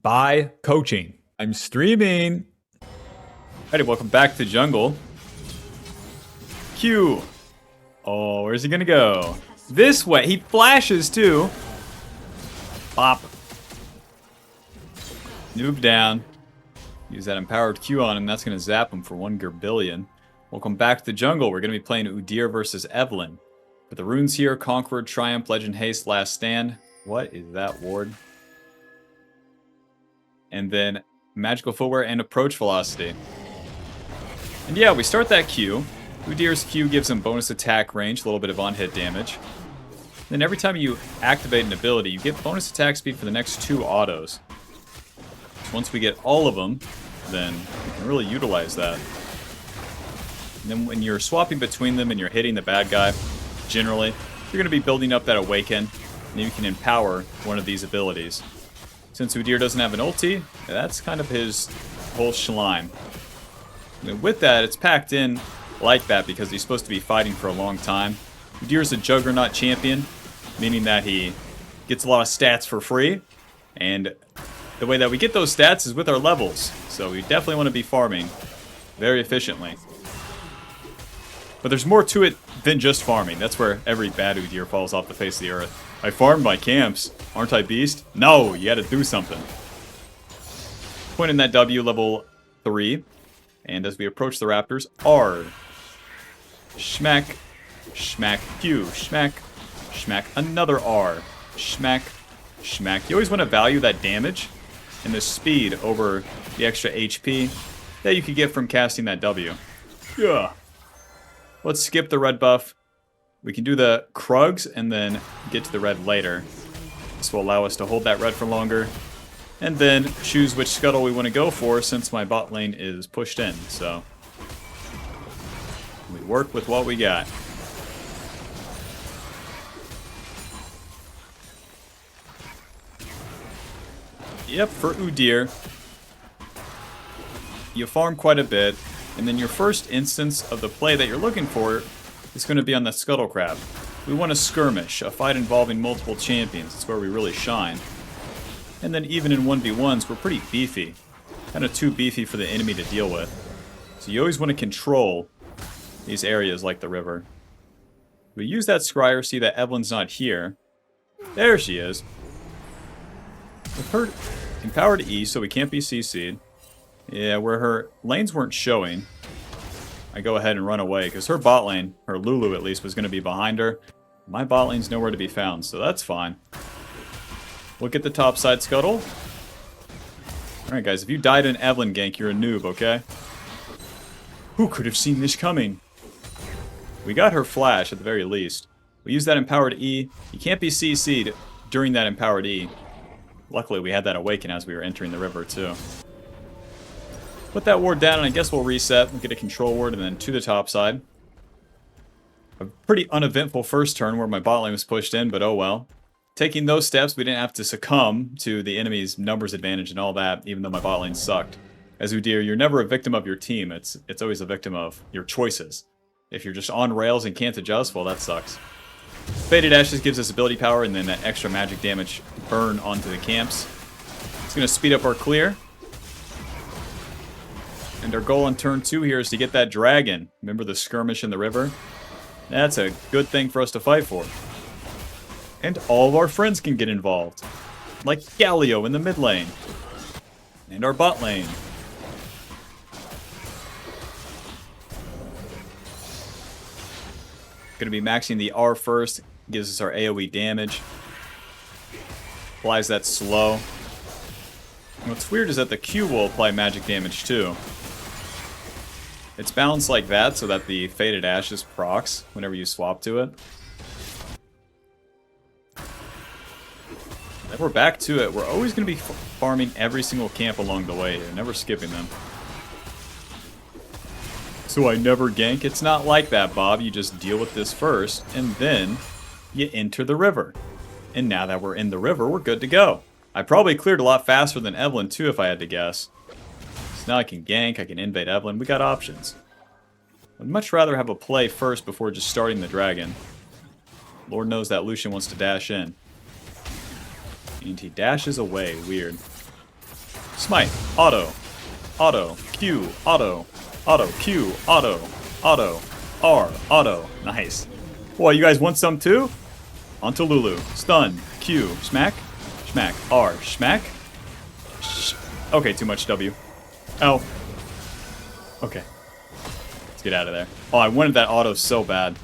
by coaching. I'm streaming. Alrighty, welcome back to jungle. Q. Oh, where's he gonna go? This way. He flashes too. Bop. Noob down. Use that empowered Q on him. That's gonna zap him for 1 Gerbillion. Welcome back to the jungle. We're gonna be playing Udyr versus Evelyn. But the runes here: Conqueror, Triumph, Legend, Haste, Last Stand. What is that ward? And then magical footwear and approach velocity. And yeah, we start that Q. Udyr's Q gives him bonus attack range, a little bit of on-hit damage. Then every time you activate an ability, you get bonus attack speed for the next 2 autos. Once we get all of them, then we can really utilize that. And then when you're swapping between them and you're hitting the bad guy, generally, you're going to be building up that Awaken, and then you can empower one of these abilities. Since Udyr doesn't have an ulti, that's kind of his whole schleim. And with that, it's packed in like that because he's supposed to be fighting for a long time. Udyr's a Juggernaut champion, meaning that he gets a lot of stats for free, and the way that we get those stats is with our levels, so we definitely want to be farming very efficiently. But there's more to it than just farming. That's where every bad Udyr falls off the face of the earth. I farmed my camps. Aren't I beast? No, you gotta do something. Point in that W, level 3. And as we approach the raptors, R. Schmack. Schmack. Q. Schmack. Schmack. Another R. Schmack. Schmack. You always want to value that damage and the speed over the extra HP that you could get from casting that W. Yeah. Let's skip the red buff. We can do the Krugs and then get to the red later. This will allow us to hold that red for longer. And then choose which scuttle we want to go for since my bot lane is pushed in. So we work with what we got. Yep, for Udyr, you farm quite a bit. And then your first instance of the play that you're looking for is going to be on the Scuttle Crab. We want to skirmish, a fight involving multiple champions. That's where we really shine. And then even in 1v1s, we're pretty beefy. Kind of too beefy for the enemy to deal with. So you always want to control these areas like the river. We use that scryer, see that Evelyn's not here. There she is. With her empowered E, so we can't be CC'd. Yeah, where her lanes weren't showing, I go ahead and run away, because her bot lane, her Lulu at least, was going to be behind her. My bot lane's nowhere to be found, so that's fine. Look at the top side scuttle. Alright guys, if you died in Evelyn gank, you're a noob, okay? Who could have seen this coming? We got her flash at the very least. We use that empowered E. You can't be CC'd during that empowered E. Luckily we had that awaken as we were entering the river too. Put that ward down and I guess we'll reset. We'll get a control ward and then to the top side. A pretty uneventful first turn where my bot lane was pushed in, but oh well. Taking those steps, we didn't have to succumb to the enemy's numbers advantage and all that, even though my bot lane sucked. As Udyr, you're never a victim of your team. It's always a victim of your choices. If you're just on rails and can't adjust, well, that sucks. Faded Ashes gives us ability power and then that extra magic damage burn onto the camps. It's going to speed up our clear. And our goal on turn 2 here is to get that dragon. Remember the skirmish in the river? That's a good thing for us to fight for. And all of our friends can get involved. Like Galio in the mid lane. And our bot lane. Gonna be maxing the R first. Gives us our AoE damage. Applies that slow. And what's weird is that the Q will apply magic damage too. It's balanced like that so that the Faded Ashes procs whenever you swap to it. Then we're back to it. We're always going to be farming every single camp along the way here, never skipping them. So I never gank? It's not like that, Bob. You just deal with this first, and then you enter the river. And now that we're in the river, we're good to go. I probably cleared a lot faster than Evelyn too, if I had to guess. So now I can gank, I can invade Evelyn. We got options. I'd much rather have a play first before just starting the dragon. Lord knows that Lucian wants to dash in. And he dashes away. Weird. smite, auto, auto, Q, auto, auto, Q, auto, auto, R, auto. Nice. Boy, you guys want some too? Onto Lulu. Stun, Q, smack, smack, R, smack. Okay, too much W. L. Okay. Let's get out of there. Oh, I wanted that auto so bad.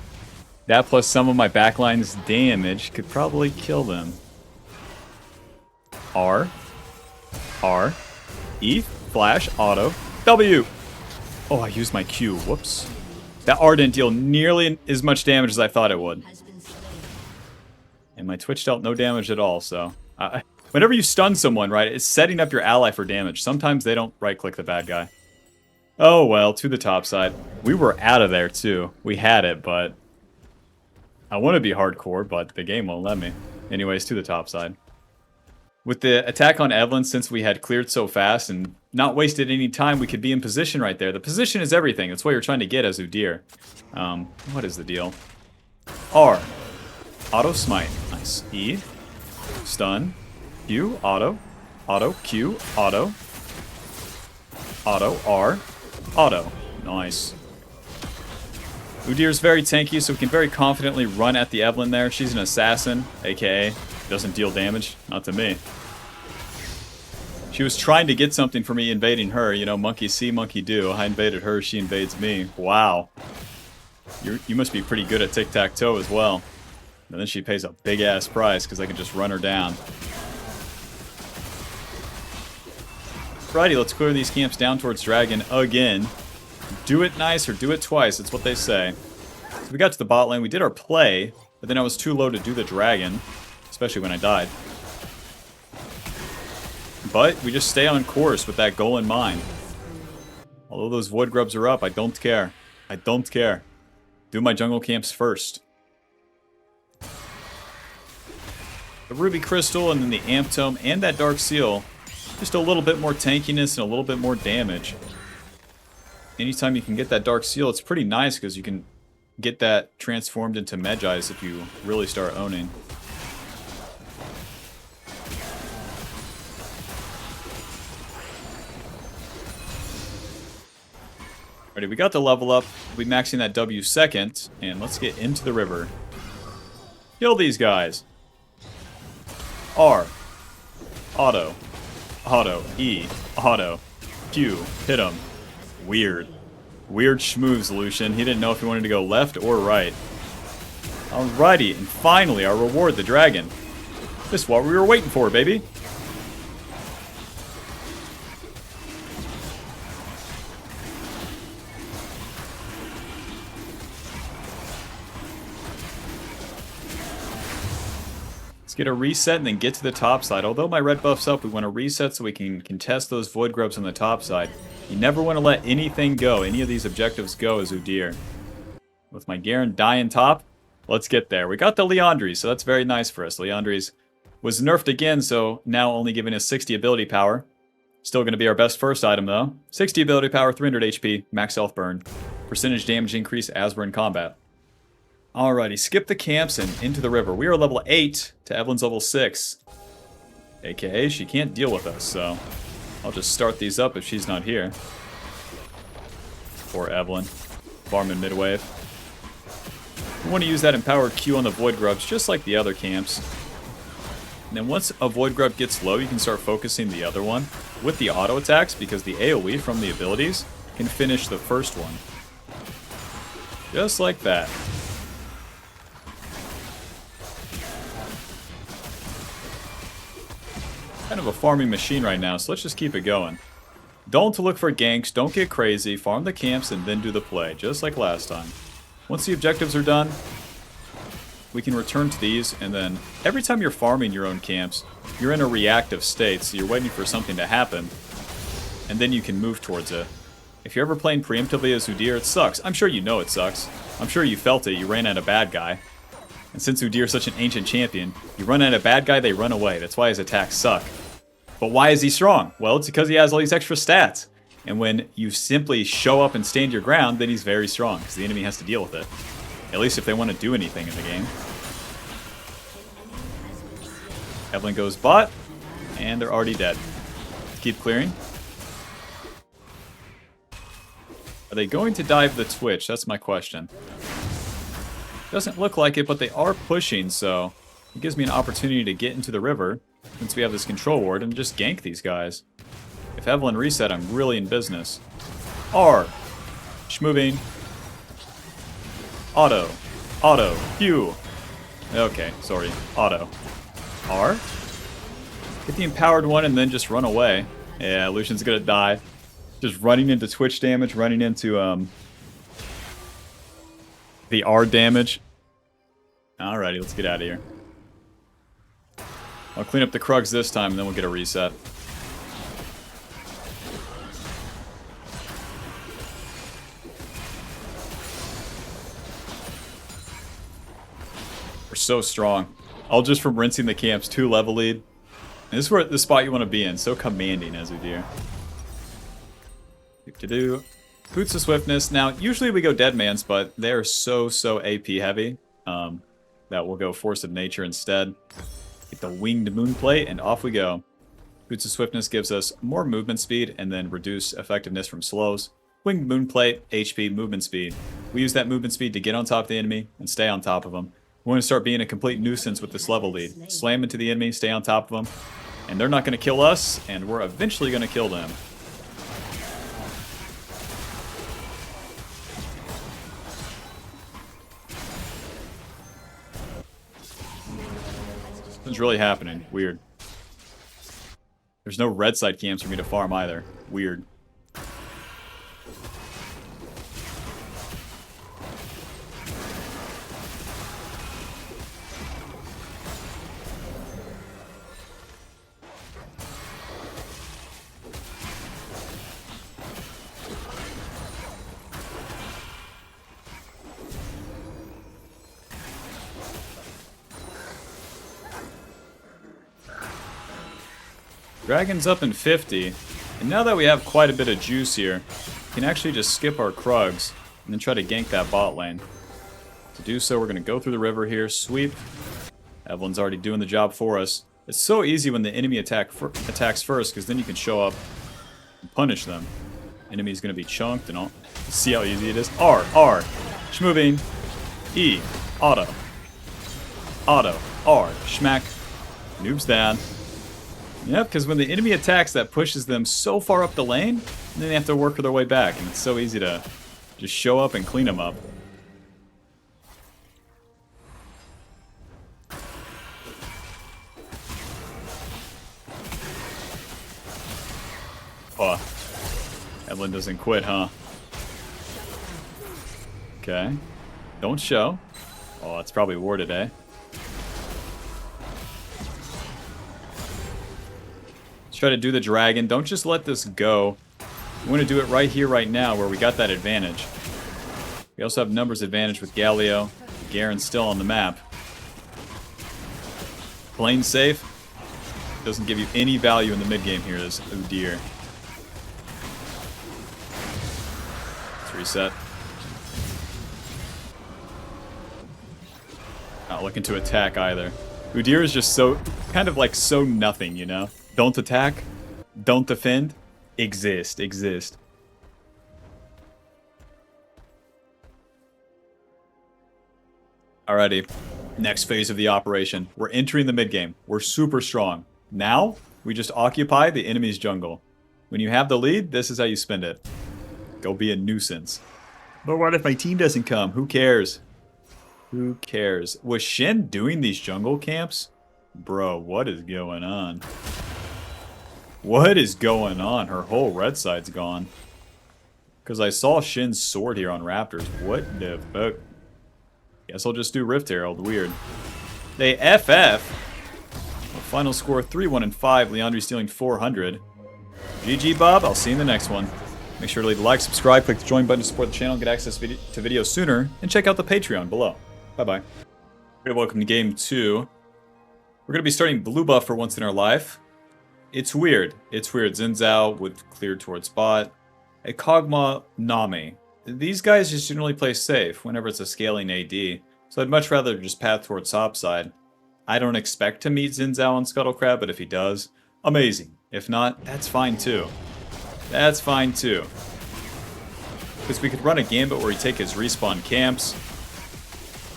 That plus some of my backline's damage could probably kill them. R. R. E. Flash. Auto. W. Oh, I used my Q. Whoops. That R didn't deal nearly as much damage as I thought it would. And my Twitch dealt no damage at all, so... whenever you stun someone, right, it's setting up your ally for damage. Sometimes they don't right-click the bad guy. Oh, well, to the top side. We were out of there, too. We had it, but... I want to be hardcore, but the game won't let me. Anyways, to the top side. With the attack on Evelyn, since we had cleared so fast and not wasted any time, we could be in position right there. The position is everything. That's what you're trying to get as Udyr. What is the deal? R. Auto smite. Nice. E. Stun. Q. Auto. Auto. Q. Auto. Auto. R. Auto. Nice. Udyr's very tanky, so we can very confidently run at the Evelyn there. She's an assassin, aka doesn't deal damage. Not to me. She was trying to get something for me invading her. You know, monkey see, monkey do. I invaded her, she invades me. Wow. You must be pretty good at tic-tac-toe as well. And then she pays a big-ass price because I can just run her down. Righty, let's clear these camps down towards Dragon again. Do it nice or do it twice, it's what they say. So we got to the bot lane, we did our play, but then I was too low to do the Dragon, especially when I died. But we just stay on course with that goal in mind. Although those void grubs are up, I don't care. I don't care. Do my jungle camps first. The ruby crystal and then the amp tome and that dark seal. Just a little bit more tankiness and a little bit more damage. Anytime you can get that dark seal, it's pretty nice because you can get that transformed into Medjais if you really start owning. Alrighty, we got the level up. We'll be maxing that W second, and let's get into the river. Kill these guys. R. Auto. Auto. E. Auto. Q. Hit him. Weird. Weird schmoves, Lucian. He didn't know if he wanted to go left or right. Alrighty, and finally our reward, the dragon. This is what we were waiting for, baby. Let's get a reset and then get to the top side. Although my red buff's up, we want to reset so we can contest those void grubs on the top side. You never want to let anything go, any of these objectives go as Udyr. With my Garen dying top, let's get there. We got the Liandry's, so that's very nice for us. Liandry's was nerfed again, so now only giving us 60 ability power. Still going to be our best first item, though. 60 ability power, 300 HP, max health burn. Percentage damage increase as we're in combat. Alrighty, skip the camps and into the river. We are level 8 to Evelyn's level 6. AKA, she can't deal with us, so I'll just start these up if she's not here. Poor Evelyn. Farming mid-wave. We want to use that empowered Q on the void grubs, just like the other camps. And then once a void grub gets low, you can start focusing the other one with the auto attacks, because the AoE from the abilities can finish the first one. Just like that. Kind of a farming machine right now, so let's just keep it going. Don't look for ganks, don't get crazy, farm the camps and then do the play, just like last time. Once the objectives are done, we can return to these, and then every time you're farming your own camps, you're in a reactive state, so you're waiting for something to happen, and then you can move towards it. If you're ever playing preemptively as Udyr, it sucks. I'm sure you know it sucks. I'm sure you felt it, you ran at a bad guy. And since Udyr is such an ancient champion, you run at a bad guy, they run away. That's why his attacks suck. But why is he strong? Well, it's because he has all these extra stats. And when you simply show up and stand your ground, then he's very strong, because the enemy has to deal with it. At least if they want to do anything in the game. Evelyn goes bot, and they're already dead. keep clearing. Are they going to dive the Twitch? That's my question. Doesn't look like it, but they are pushing, so it gives me an opportunity to get into the river since we have this control ward and just gank these guys. If Evelyn reset, I'm really in business. R. Schmoving. Auto. Auto. Q. Okay, sorry. Auto. R. Get the empowered one and then just run away. Yeah, Lucian's gonna die. Just running into Twitch damage, running into the R damage. Alrighty, let's get out of here. I'll clean up the Krugs this time and then we'll get a reset. We're so strong. All just from rinsing the camps, 2 level lead. And this is where the spot you want to be in. So commanding as Udyr. Do Boots of Swiftness. Now, usually we go Deadman's, but they're so AP heavy that we'll go Force of Nature instead. Get the Winged Moonplate, and off we go. Boots of Swiftness gives us more movement speed and then reduce effectiveness from slows. Winged Moonplate, HP, movement speed. We use that movement speed to get on top of the enemy and stay on top of them. We want to start being a complete nuisance with this level lead. Slam into the enemy, stay on top of them, and they're not going to kill us, and we're eventually going to kill them. What's really happening? Weird. There's no red side camps for me to farm either. Weird. Dragon's up in 50, and now that we have quite a bit of juice here, we can actually just skip our Krugs and then try to gank that bot lane. To do so, we're going to go through the river here, sweep. Evelyn's already doing the job for us. It's so easy when the enemy attacks first, because then you can show up and punish them. Enemy's going to be chunked and all. See how easy it is? R, Schmoving, E, auto, R, schmack, noob's down. Yep, because when the enemy attacks, that pushes them so far up the lane, and then they have to work their way back, and it's so easy to just show up and clean them up. Oh, Evelyn doesn't quit, huh? Okay. Don't show. Oh, it's probably warded, eh? Try to do the dragon. Don't just let this go. We want to do it right here, right now, where we got that advantage. We also have numbers advantage with Galio. Garen's still on the map. Playing safe doesn't give you any value in the mid game here. This Udyr. Let's reset. Not looking to attack either. Udyr is just so kind of like so nothing, you know. Don't attack, don't defend, exist. Alrighty, next phase of the operation. We're entering the mid game. We're super strong. Now, we just occupy the enemy's jungle. When you have the lead, this is how you spend it. Go be a nuisance. But what if my team doesn't come? Who cares? Who cares? Was Shen doing these jungle camps? Bro, what is going on? What is going on? Her whole red side's gone. Because I saw Shin's sword here on Raptors. What the fuck? Guess I'll just do Rift Herald. Weird. They FF. Well, final score 3-1-5. Leandri stealing 400. GG, Bob. I'll see you in the next one. Make sure to leave a like, subscribe, click the join button to support the channel, get access to videos sooner, and check out the Patreon below. Bye-bye. Welcome to Game 2. We're going to be starting blue buff for once in our life. It's weird. It's weird. Zinzao would clear towards bot. A Kog'Maw, Nami. These guys just generally play safe whenever it's a scaling AD, so I'd much rather just path towards top side. I don't expect to meet Zinzao on Scuttlecrab, but if he does, amazing. If not, that's fine too. That's fine too. Because we could run a gambit where we take his respawn camps,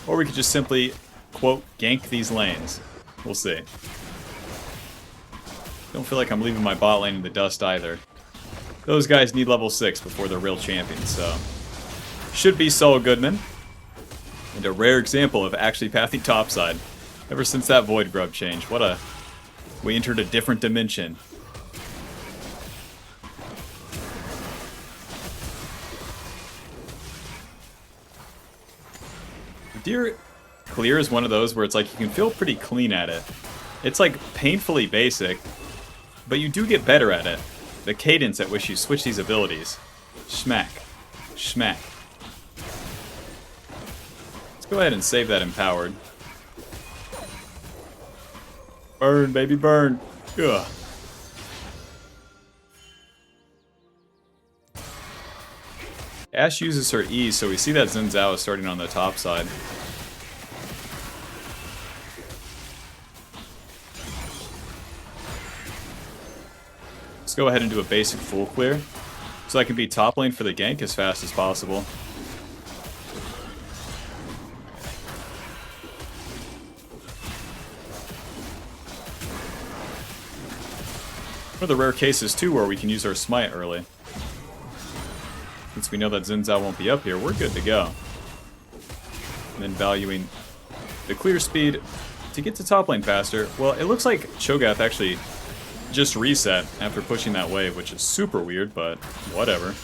or we could just simply, quote, gank these lanes. We'll see. Don't feel like I'm leaving my bot lane in the dust either. Those guys need level 6 before they're real champions, so... Should be Saul Goodman. And a rare example of actually pathing topside. Ever since that Void Grub change. What a... We entered a different dimension. Udyr Clear is one of those where it's like you can feel pretty clean at it. It's like painfully basic, but you do get better at it. The cadence at which you switch these abilities. Schmack. Schmack. Let's go ahead and save that empowered. Burn, baby, burn. Ugh. Ashe uses her E, so we see that Xin Zhao is starting on the top side. Let's go ahead and do a basic full clear, so I can be top lane for the gank as fast as possible. One of the rare cases, too, where we can use our smite early. Since we know that Xin Zhao won't be up here, we're good to go. And then valuing the clear speed to get to top lane faster. Well, it looks like Cho'Gath actually just reset after pushing that wave, which is super weird, but whatever.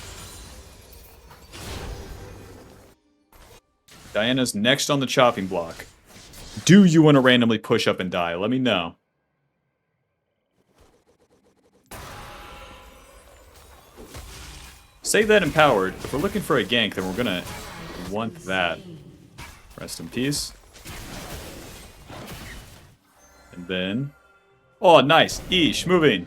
Diana's next on the chopping block. Do you want to randomly push up and die? Let me know. Save that empowered. If we're looking for a gank, then we're gonna want that. Rest in peace. And then... Oh, nice. Eesh, moving.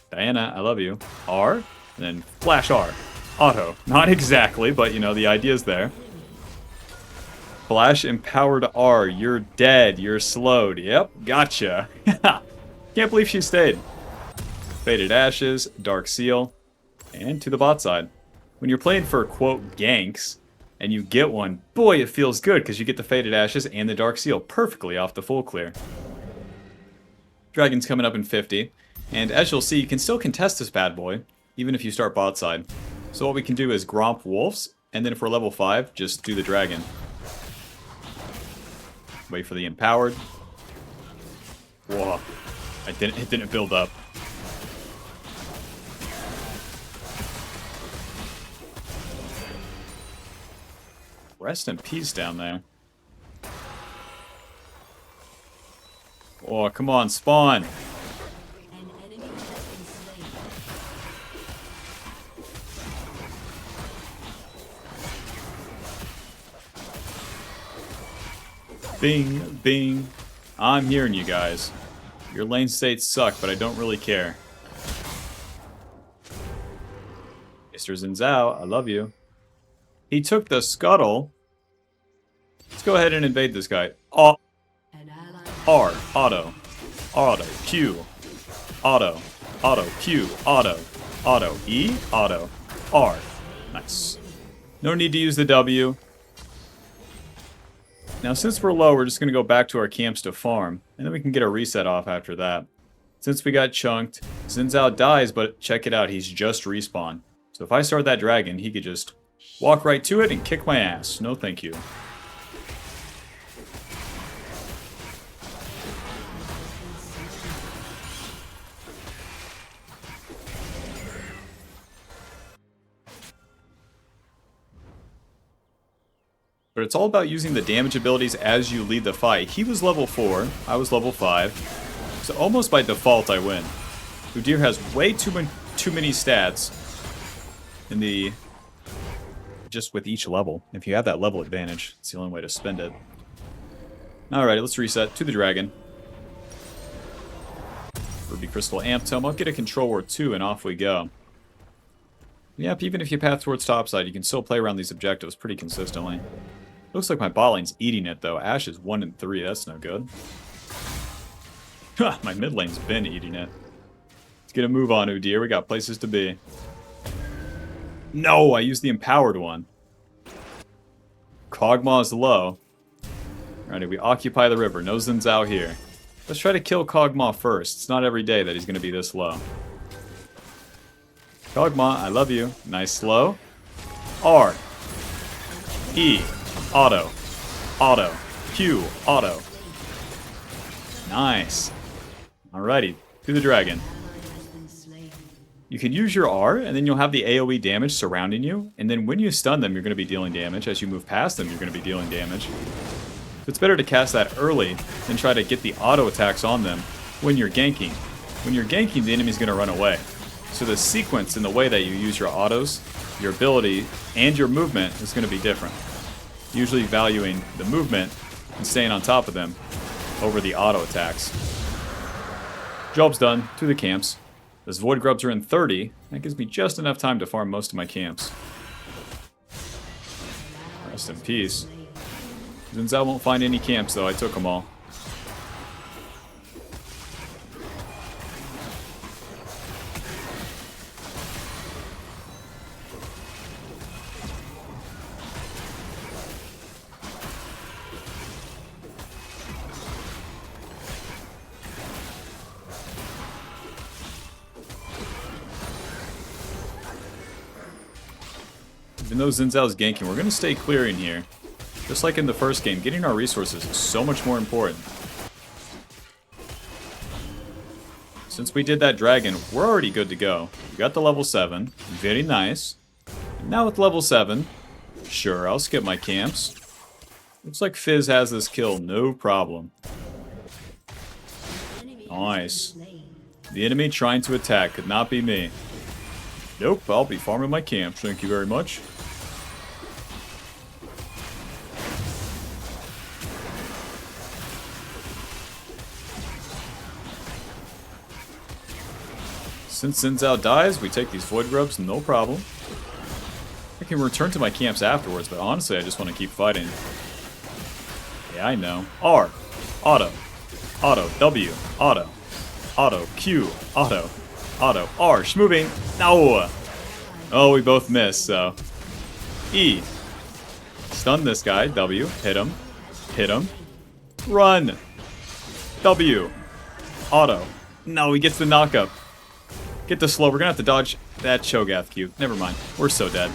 Diana, I love you. R, and then flash R. Auto. Not exactly, but you know, the idea's there. Flash empowered R. You're dead. You're slowed. Yep, gotcha. Can't believe she stayed. Faded Ashes, Dark Seal, and to the bot side. When you're playing for, quote, ganks, and you get one, boy, it feels good, because you get the Faded Ashes and the Dark Seal perfectly off the full clear. Dragon's coming up in 50, and as you'll see, you can still contest this bad boy, even if you start bot side. So what we can do is Gromp Wolves, and then if we're level 5, just do the Dragon. Wait for the empowered. Whoa. It didn't build up. Rest in peace down there. Oh, come on, spawn. Bing, bing. I'm hearing you guys. Your lane states suck, but I don't really care. Mr. Xin Zhao, I love you. He took the scuttle. Let's go ahead and invade this guy. Oh. R, auto, auto, Q, auto, auto, Q, auto, auto, E, auto, R. Nice. No need to use the W. Now, since we're low, we're just going to go back to our camps to farm, and then we can get a reset off after that. Since we got chunked, Xin Zhao dies, but check it out, he's just respawned. So if I start that dragon, he could just walk right to it and kick my ass. No thank you. But it's all about using the damage abilities as you lead the fight. He was level 4, I was level 5. So almost by default I win. Udyr has way too many stats in the... just with each level. If you have that level advantage, it's the only way to spend it. Alright, let's reset to the dragon. Ruby Crystal Amp Tome. I'll get a Control Ward 2 and off we go. Yep, even if you path towards topside, you can still play around these objectives pretty consistently. Looks like my bot lane's eating it, though. Ashe is 1 and 3. That's no good. My mid lane's been eating it. get a move on, Udyr. We got places to be. No, I used the empowered one. Kog'Maw is low. Alrighty, we occupy the river. No Xin Zhao here. Let's try to kill Kog'Maw first. It's not every day that he's going to be this low. Kog'Maw, I love you. Nice slow. R. E. Auto. Auto. Q. Auto. Nice. Alrighty, to the dragon. You can use your R, and then you'll have the AoE damage surrounding you, and then when you stun them, you're going to be dealing damage. As you move past them, you're going to be dealing damage. So it's better to cast that early than try to get the auto attacks on them when you're ganking. When you're ganking, the enemy's going to run away. So the sequence in the way that you use your autos, your ability, and your movement is going to be different. Usually valuing the movement and staying on top of them over the auto attacks. Job's done. To the camps. Those void grubs are in 30. That gives me just enough time to farm most of my camps. Rest in peace. Xin Zhao won't find any camps though. I took them all. Even though Xin Zhao's ganking, we're going to stay clearing here. Just like in the first game, getting our resources is so much more important. Since we did that dragon, we're already good to go. We got the level 7. Very nice. And now with level 7, sure, I'll skip my camps. Looks like Fizz has this kill, no problem. Nice. The enemy trying to attack could not be me. Nope, I'll be farming my camps, thank you very much. Since Xin Zhao dies, we take these void grubs, no problem. I can return to my camps afterwards, but honestly, I just want to keep fighting. Yeah, I know. R. Auto. Auto. W. Auto. Auto. Q. Auto. Auto. R. Schmoving. No! Oh, we both missed, so. E. Stun this guy. W. Hit him. Hit him. Run! W. Auto. No, he gets the knockup. Get the slow. We're gonna have to dodge that Cho'Gath Q. Never mind. We're so dead.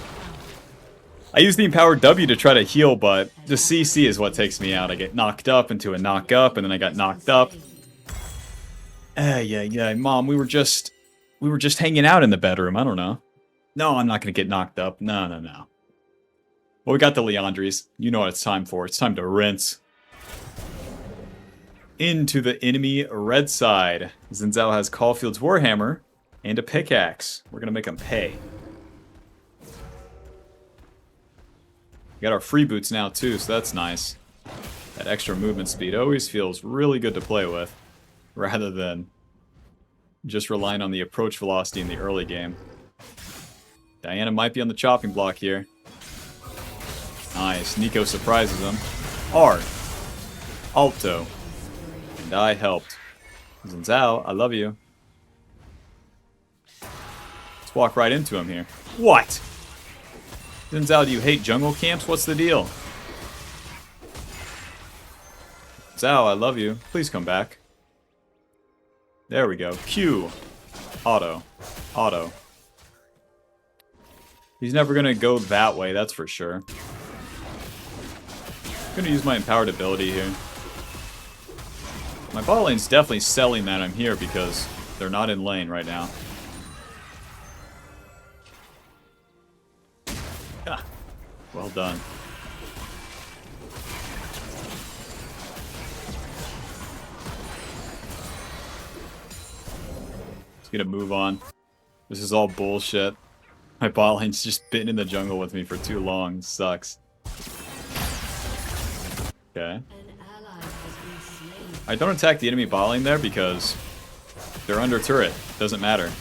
I use the empowered W to try to heal, but the CC is what takes me out. I get knocked up into a knock up, and then I got knocked up. Yeah, Mom, we were just hanging out in the bedroom. I don't know. No, I'm not gonna get knocked up. No. Well, we got the Leandries. You know what it's time for. It's time to rinse. Into the enemy red side. Xin Zhao has Caulfield's Warhammer and a pickaxe. We're gonna make him pay. We got our free boots now too, so that's nice. That extra movement speed always feels really good to play with, rather than just relying on the approach velocity in the early game. Diana might be on the chopping block here. Nice. Nico surprises him. R. Alto. And I helped. Xin Zhao, I love you. Let's walk right into him here. What? Xin Zhao, do you hate jungle camps? What's the deal? Zhao, I love you. Please come back. There we go. Q. Auto. Auto. He's never gonna go that way, that's for sure. I'm gonna use my empowered ability here. My bot lane's definitely selling that I'm here because they're not in lane right now. Ah, well done. Let's get a move on. This is all bullshit. My bot lane's just been in the jungle with me for too long. It sucks. Okay. I don't attack the enemy bot lane there because they're under turret. Doesn't matter.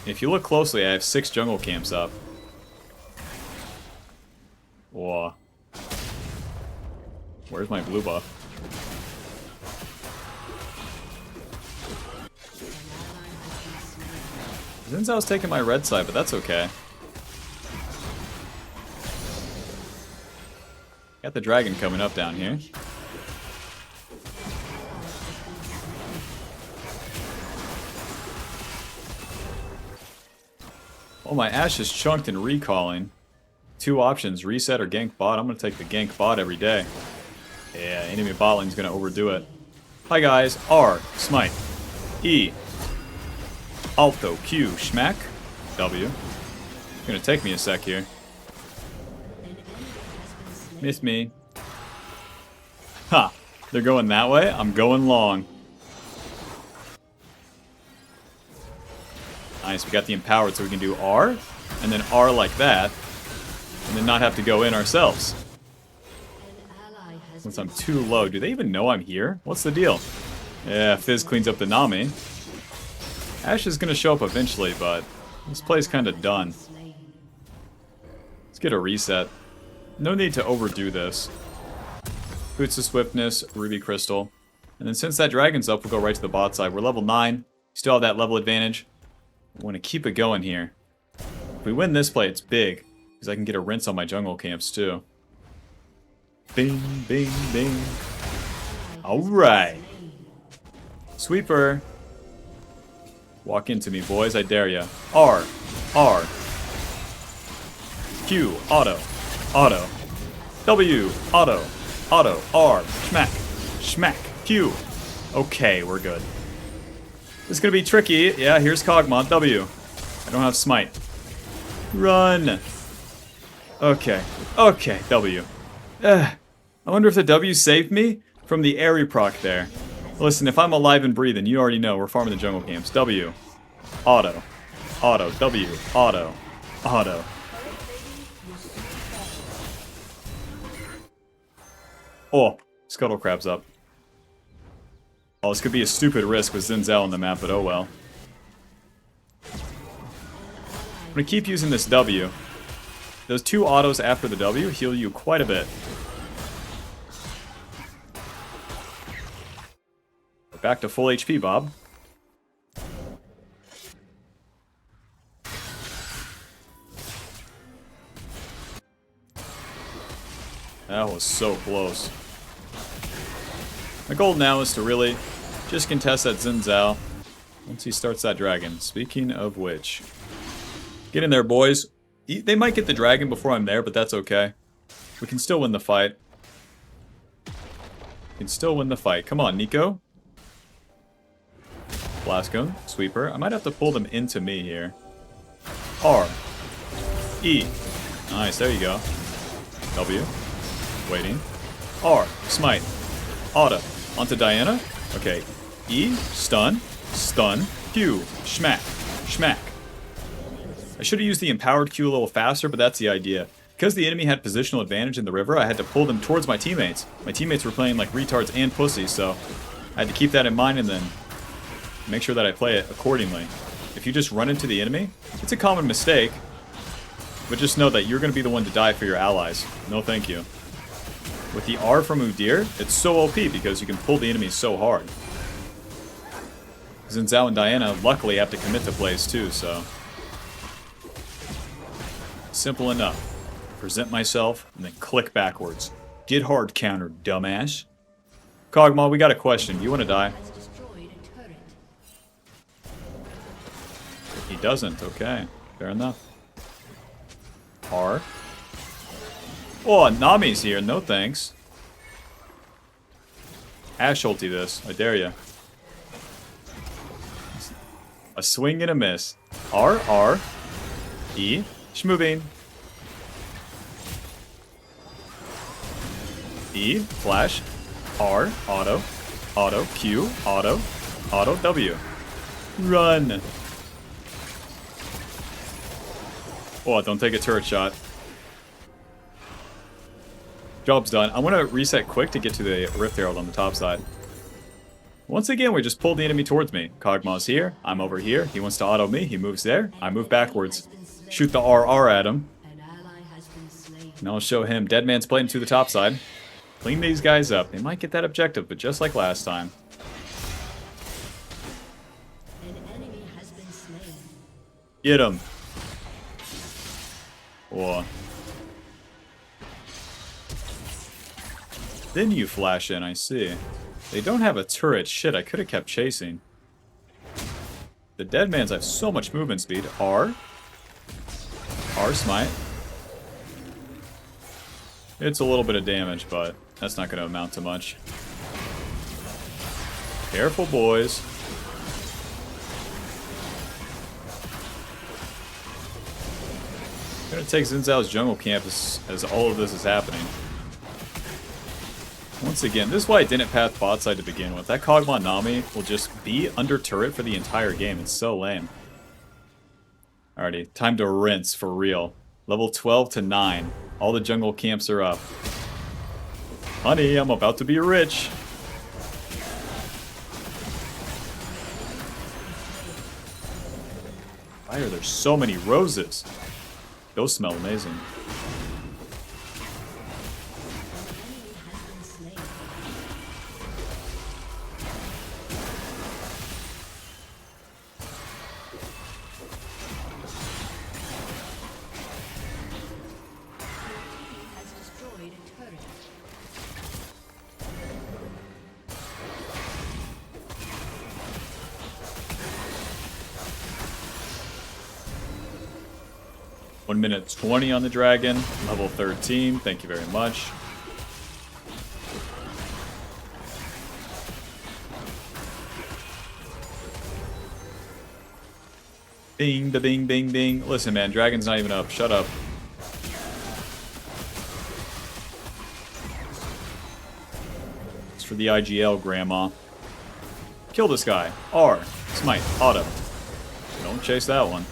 If you look closely, I have 6 jungle camps up. Whoa. Where's my blue buff? Xin Zhao's taking my red side, but that's okay. Got the dragon coming up down here. Oh, my Ashe is chunked and recalling. 2 options, reset or gank bot. I'm going to take the gank bot every day. Yeah, enemy bot lane's going to overdo it. Hi guys, R, smite, E, alto, Q, schmack, W. It's going to take me a sec here. Miss me. Ha! They're going that way, I'm going long. Nice, we got the empowered so we can do R, and then R like that, and then not have to go in ourselves. Since I'm too low, do they even know I'm here? What's the deal? Yeah, Fizz cleans up the Nami. Ashe is gonna show up eventually, but this play's kinda done. Let's get a reset. No need to overdo this. Boots of Swiftness, Ruby Crystal. And then since that dragon's up, we'll go right to the bot side. We're level 9, still have that level advantage. I want to keep it going here. If we win this play, it's big, because I can get a rinse on my jungle camps too. Bing, bing, bing. Alright. Sweeper. Walk into me, boys, I dare ya. R, R. Q, auto, auto. W, auto, auto, R, schmack, schmack, Q. Okay, we're good. This is gonna be tricky. Yeah, here's Kog'Maw. W. I don't have smite. Run. Okay. Okay, W. I wonder if the W saved me from the airy proc there. Listen, if I'm alive and breathing, you already know we're farming the jungle camps. W. Auto. Auto. W. Auto. Auto. Oh, Scuttle Crab's up. Oh, this could be a stupid risk with Xin Zhao on the map, but oh well. I'm gonna keep using this W. Those 2 autos after the W heal you quite a bit. We're back to full HP, Bob. That was so close. My goal now is to really just contest that Xin Zhao once he starts that dragon. Speaking of which, get in there, boys. They might get the dragon before I'm there, but that's okay. We can still win the fight. We can still win the fight. Come on, Nico. Blast Cone, Sweeper. I might have to pull them into me here. R. E. Nice, there you go. W. Waiting. R. Smite. Auto. Onto Diana. Okay. E. Stun. Stun. Q. Schmack. Schmack. I should have used the empowered Q a little faster, but that's the idea. Because the enemy had positional advantage in the river, I had to pull them towards my teammates. My teammates were playing like retards and pussies, so I had to keep that in mind and then make sure that I play it accordingly. If you just run into the enemy, it's a common mistake, but just know that you're going to be the one to die for your allies. No thank you. With the R from Udyr, it's so OP because you can pull the enemy so hard. Xin Zhao and Diana luckily have to commit to plays too, so simple enough. Present myself and then click backwards. Get hard counter, dumbass. Kog'Maw, we got a question. You want to die? He doesn't. Okay, fair enough. R. Oh, Nami's here. No thanks. Ashe ulti this. I dare ya. A swing and a miss. R, R. E. Shmoobing. E. Flash. R. Auto. Auto. Q. Auto. Auto. W. Run. Oh, don't take a turret shot. Job's done. I want to reset quick to get to the Rift Herald on the top side. Once again, we just pulled the enemy towards me. Kog'Maw's here. I'm over here. He wants to auto me. He moves there. I move backwards. Shoot the RR at him. And I'll show him. Deadman's playing to the top side. Clean these guys up. They might get that objective, but just like last time. Get him. Whoa. Then you flash in, I see. They don't have a turret. Shit, I could have kept chasing. The dead mans have so much movement speed. R smite. It's a little bit of damage, but that's not going to amount to much. Careful, boys. I'm going to take Xin Zhao's jungle camp as all of this is happening. Once again, this is why I didn't path bot side to begin with. That Kog'Maw Nami will just be under turret for the entire game. It's so lame. Alrighty, time to rinse for real. Level 12 to 9. All the jungle camps are up. Honey, I'm about to be rich. Why are there so many roses? Those smell amazing. One minute 20 on the dragon, level 13. Thank you very much. Bing, da bing, bing, bing. Listen, man, dragon's not even up. Shut up. It's for the IGL, Grandma. Kill this guy. R. Smite. Auto. Don't chase that one.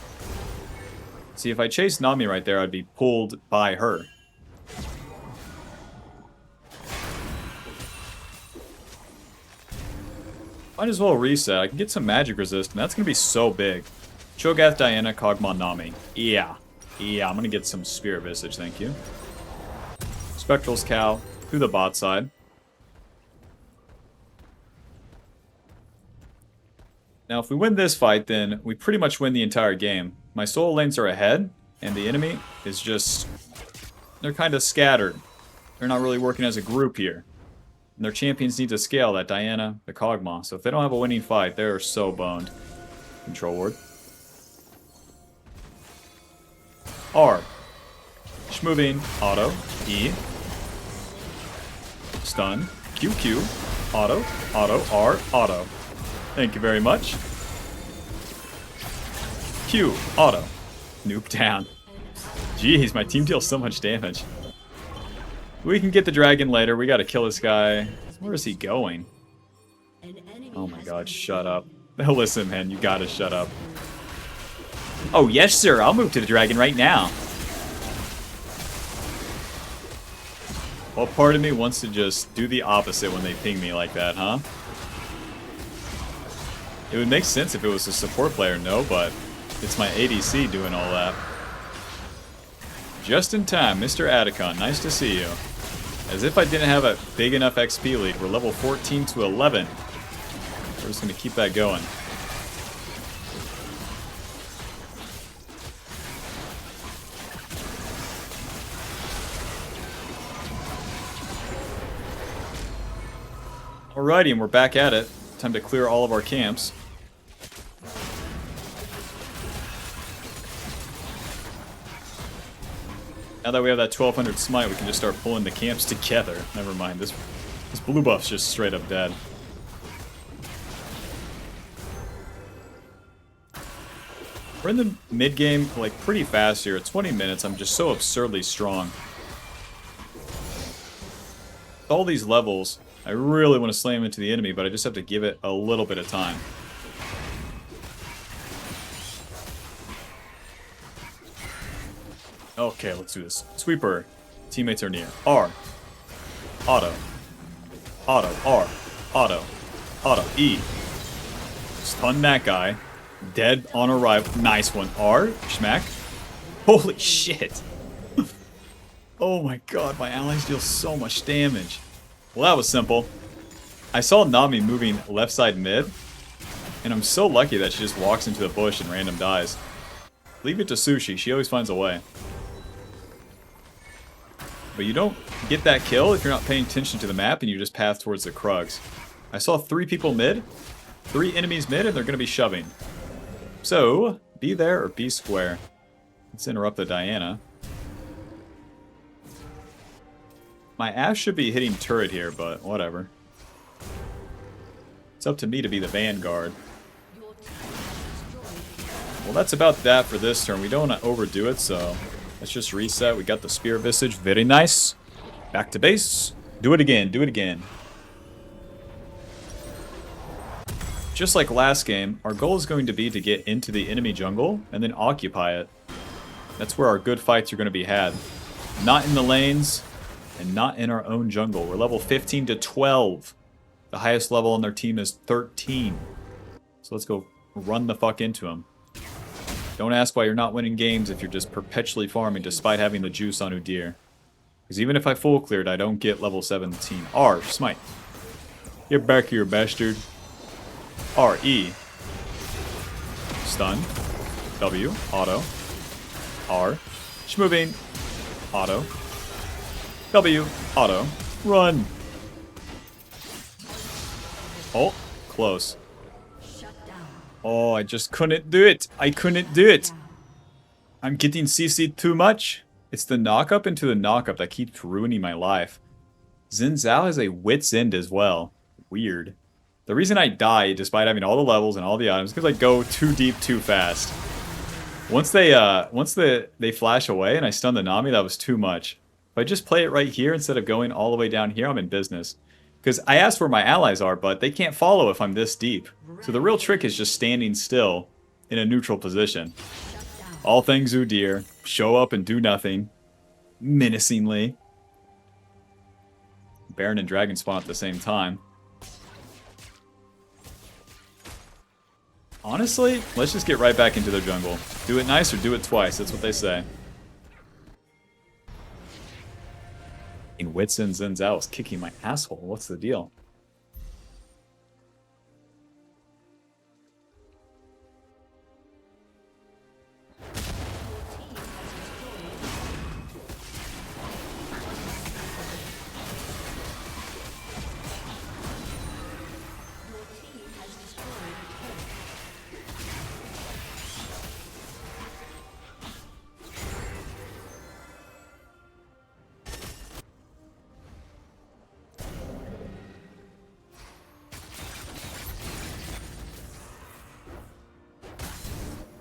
See, if I chased Nami right there, I'd be pulled by her. Might as well reset. I can get some magic resist, and that's going to be so big. Cho'Gath, Diana, Kog'Maw, Nami. Yeah. Yeah, I'm going to get some Spirit Visage, thank you. Spectral's Cow through the bot side. Now, if we win this fight, then we pretty much win the entire game. My solo lanes are ahead, and the enemy is just... they're kind of scattered. They're not really working as a group here. And their champions need to scale, that Diana, the Kog'Maw. So if they don't have a winning fight, they're so boned. Control ward. R. Schmoving. Auto. E. Stun. QQ. Auto. Auto. R. Auto. Thank you very much. Q. Auto. Nuke down. Jeez, my team deals so much damage. We can get the dragon later. We gotta kill this guy. Where is he going? Oh my god, shut up. Listen, man, you gotta shut up. Oh, yes, sir. I'll move to the dragon right now. Well, part of me wants to just do the opposite when they ping me like that, huh? It would make sense if it was a support player, no, but it's my ADC doing all that. Just in time, Mr. Atticon. Nice to see you. As if I didn't have a big enough XP lead. We're level 14 to 11. We're just going to keep that going. Alrighty, and we're back at it. Time to clear all of our camps. Now that we have that 1200 smite, we can just start pulling the camps together. Never mind, this blue buff's just straight up dead. We're in the mid game, like, pretty fast here. At 20 minutes, I'm just so absurdly strong. With all these levels, I really want to slam into the enemy, but I just have to give it a little bit of time. Okay, let's do this. Sweeper. Teammates are near. R. Auto. Auto. R. Auto. Auto. E. Stun that guy. Dead on arrival. Nice one. R. Schmack. Holy shit. Oh my god, my allies deal so much damage. Well, that was simple. I saw Nami moving left side mid, and I'm so lucky that she just walks into the bush and random dies. Leave it to Sushi. She always finds a way. But you don't get that kill if you're not paying attention to the map and you just path towards the Krugs. I saw 3 people mid, 3 enemies mid, and they're going to be shoving. So, be there or be square. Let's interrupt the Diana. My Ashe should be hitting turret here, but whatever. It's up to me to be the vanguard. Well, that's about that for this turn. We don't want to overdo it, so let's just reset. We got the Spear Visage. Very nice. Back to base. Do it again. Do it again. Just like last game, our goal is going to be to get into the enemy jungle and then occupy it. That's where our good fights are going to be had. Not in the lanes and not in our own jungle. We're level 15 to 12. The highest level on their team is 13. So let's go run the fuck into them. Don't ask why you're not winning games if you're just perpetually farming despite having the juice on Udyr. Because even if I full cleared, I don't get level 17. R, smite. Get back here, bastard. R, E. Stun. W, auto. R. Schmoving. Auto. W, auto. Run. Oh, close. Oh, I just couldn't do it. I couldn't do it. I'm getting CC'd too much. It's the knock-up into the knock-up that keeps ruining my life. Xin Zhao has a wit's end as well. Weird. The reason I die, despite having all the levels and all the items, is because I go too deep too fast. Once they flash away and I stun the Nami, that was too much. If I just play it right here instead of going all the way down here, I'm in business. Because I asked where my allies are, but they can't follow if I'm this deep. So the real trick is just standing still in a neutral position. All things Udyr. Show up and do nothing. Menacingly. Baron and Dragon spawn at the same time. Honestly, let's just get right back into their jungle. Do it nice or do it twice. That's what they say. Wits and Xin Zhao is kicking my asshole. What's the deal?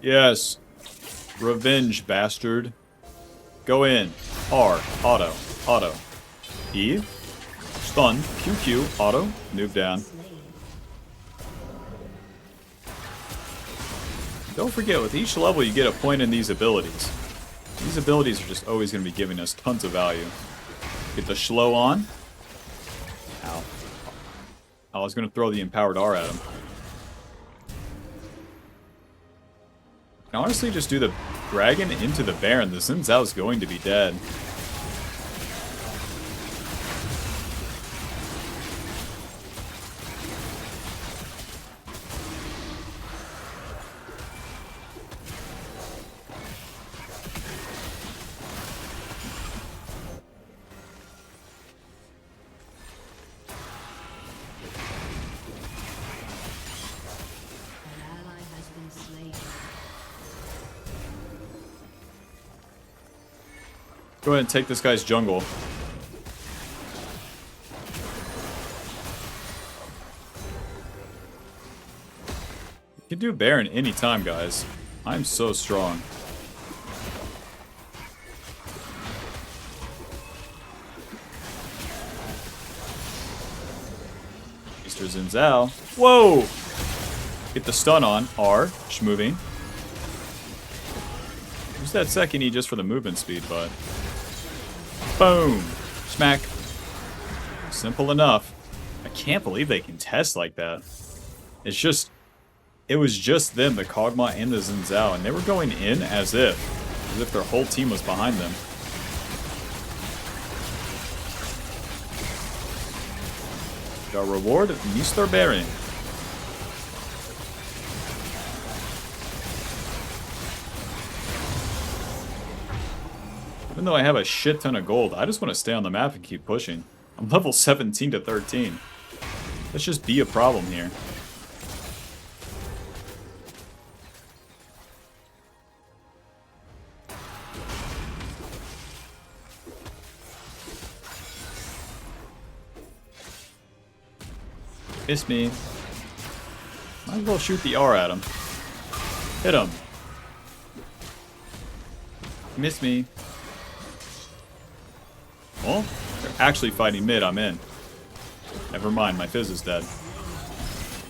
Yes. Revenge, bastard. Go in. R. Auto. Auto. E. Stun. QQ. Auto. Move down. Don't forget, with each level you get a point in these abilities. These abilities are just always going to be giving us tons of value. Get the Shlow on. Ow. I was going to throw the Empowered R at him. And honestly, just do the Dragon into the Baron. The Xin Zhao is going to be dead. Go ahead and take this guy's jungle. You can do Baron anytime, guys. I'm so strong. Mr. Xin Zhao. Whoa! Get the stun on. R. Schmoving. Use that second E just for the movement speed, but... Boom! Smack. Simple enough. I can't believe they can test like that. It's just... It was just them, the Kog'Maw and the Xin Zhao, and they were going in as if their whole team was behind them. The reward, Mr. Baron. Even though I have a shit ton of gold, I just want to stay on the map and keep pushing. I'm level 17 to 13. Let's just be a problem here. Miss me. Might as well shoot the R at him. Hit him. Miss me. Well, they're actually fighting mid. I'm in. Never mind, my fizz is dead.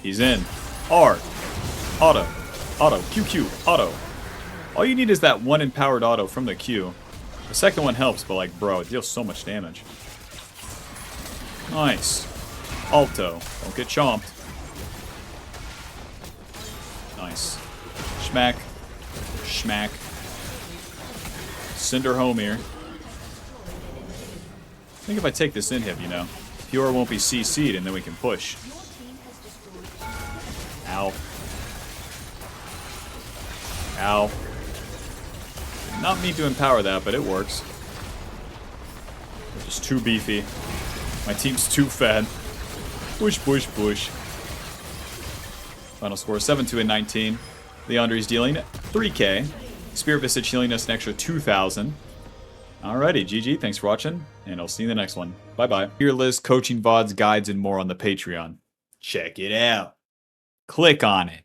He's in. R. Auto. Auto. QQ. Auto. All you need is that one empowered auto from the Q. The second one helps, but like, bro, it deals so much damage. Nice. Alto. Don't get chomped. Nice. Schmack. Schmack. Send her home here. I think if I take this inhib, you know, Pure won't be CC'd and then we can push. Ow. Ow. Not mean to empower that, but it works. They're just too beefy. My team's too fed. Push, push, push. Final score 7-2 and 19. Leandri's dealing 3k. Spirit Visage healing us an extra 2,000. Alrighty, GG, thanks for watching, and I'll see you in the next one. Bye-bye. Tier list, coaching VODs, guides, and more on the Patreon. Check it out. Click on it.